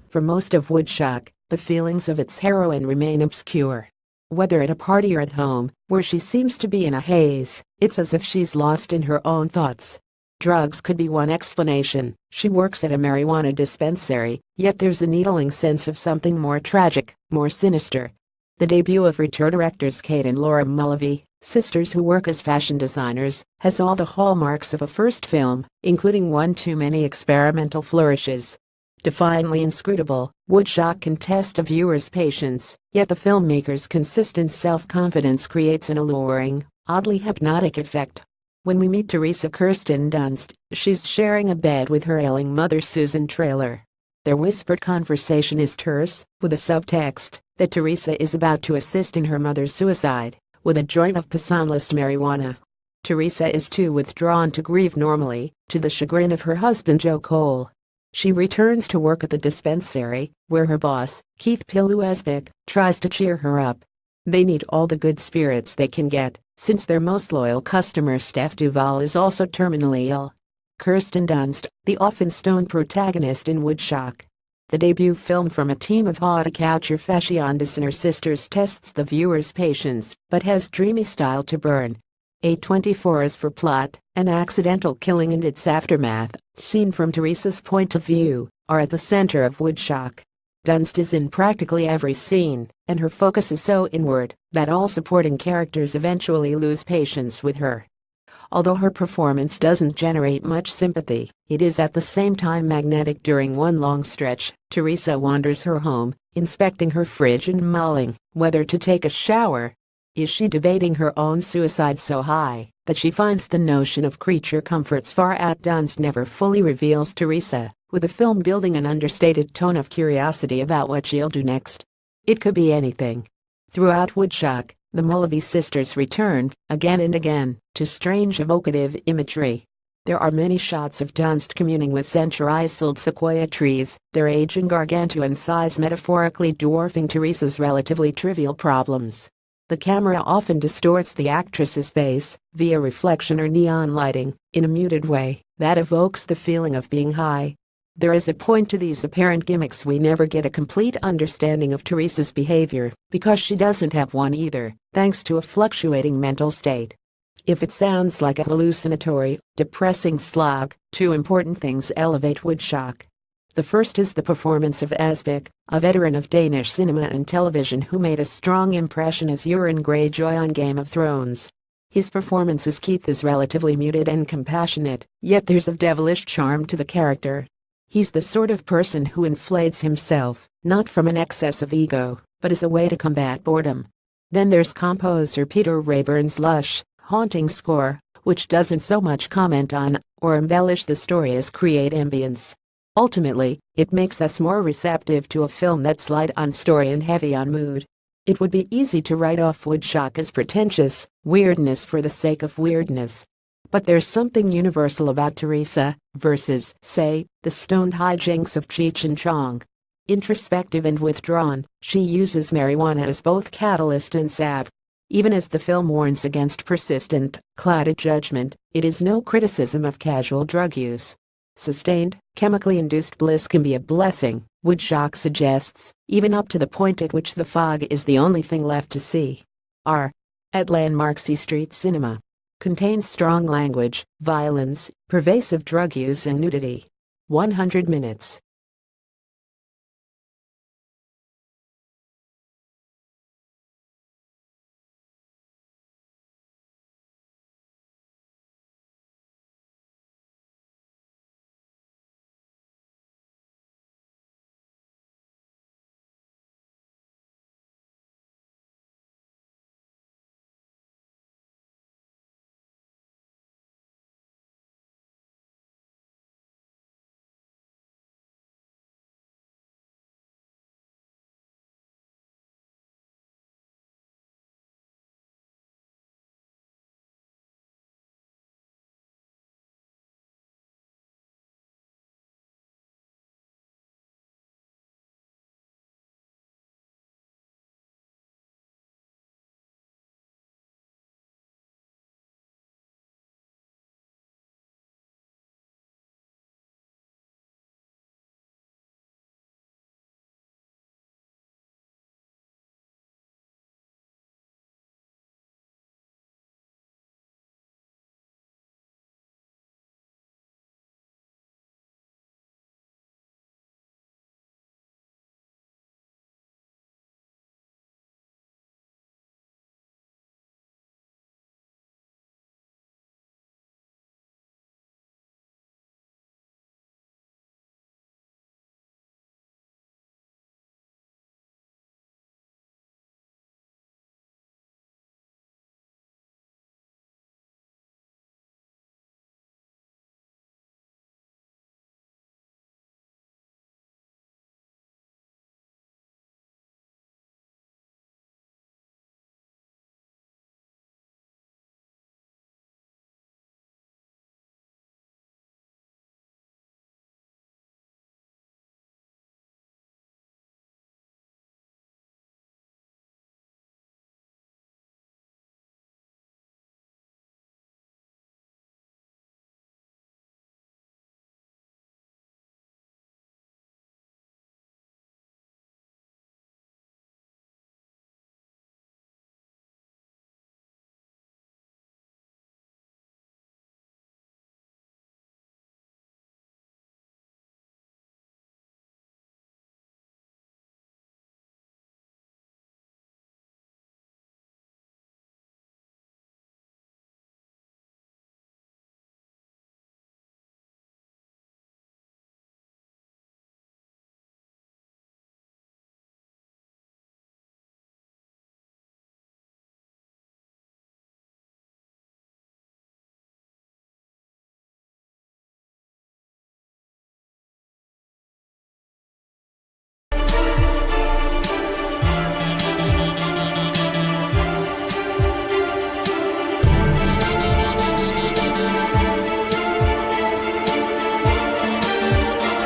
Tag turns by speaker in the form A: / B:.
A: For most of Woodshock, the feelings of its heroine remain obscure. Whether at a party or at home, where she seems to be in a haze, it's as if she's lost in her own thoughts. Drugs could be one explanation. She works at a marijuana dispensary, yet there's a needling sense of something more tragic, more sinister. The debut of return directors Kate and Laura Mulvey, sisters who work as fashion designers, has all the hallmarks of a first film, including one too many experimental flourishes. Defiantly inscrutable, Woodshock can test a viewer's patience, yet the filmmaker's consistent self-confidence creates an alluring, oddly hypnotic effect. When we meet Teresa Kirsten Dunst, she's sharing a bed with her ailing mother Susan Traylor. Their whispered conversation is terse, with a subtext that Teresa is about to assist in her mother's suicide, with a joint of passionless marijuana. Teresa is too withdrawn to grieve normally, to the chagrin of her husband Joe Cole. She returns to work at the dispensary, where her boss, Keith Piluesbic, tries to cheer her up. They need all the good spirits they can get, since their most loyal customer Steph Duvall is also terminally ill. Kirsten Dunst, the often stoned protagonist in Woodshock, the debut film from a team of haute couture fashionistas and her sisters, tests the viewer's patience, but has dreamy style to burn. A24 is for plot, an accidental killing and its aftermath, seen from Teresa's point of view, are at the center of Woodshock. Dunst is in practically every scene, and her focus is so inward that all supporting characters eventually lose patience with her. Although her performance doesn't generate much sympathy, it is at the same time magnetic. During one long stretch, Teresa wanders her home, inspecting her fridge and mulling whether to take a shower. Is she debating her own suicide so high that she finds the notion of creature comforts far out? Dunst never fully reveals Teresa, with the film building an understated tone of curiosity about what she'll do next. It could be anything. Throughout Woodshock, the Mulvey sisters return, again and again, to strange evocative imagery. There are many shots of Dunst communing with century-old sequoia trees, their age and gargantuan size metaphorically dwarfing Teresa's relatively trivial problems. The camera often distorts the actress's face, via reflection or neon lighting, in a muted way that evokes the feeling of being high. There is a point to these apparent gimmicks. We never get a complete understanding of Teresa's behavior, because she doesn't have one either, thanks to a fluctuating mental state. If it sounds like a hallucinatory, depressing slog, two important things elevate Woodshock. The first is the performance of Asbjørn, a veteran of Danish cinema and television who made a strong impression as Euron Greyjoy on Game of Thrones. His performance as Keith is relatively muted and compassionate, yet there's a devilish charm to the character. He's the sort of person who inflates himself, not from an excess of ego, but as a way to combat boredom. Then there's composer Peter Raeburn's lush, haunting score, which doesn't so much comment on or embellish the story as create ambience. Ultimately, it makes us more receptive to a film that's light on story and heavy on mood. It would be easy to write off Woodshock as pretentious weirdness for the sake of weirdness. But there's something universal about Teresa, versus, say, the stoned hijinks of Cheech and Chong. Introspective and withdrawn, she uses marijuana as both catalyst and salve. Even as the film warns against persistent, clouded judgment, it is no criticism of casual drug use. Sustained, chemically induced bliss can be a blessing, Woodshock suggests, even up to the point at which the fog is the only thing left to see. At Landmark C Street Cinema. Contains strong language, violence, pervasive drug use and nudity. 100 minutes.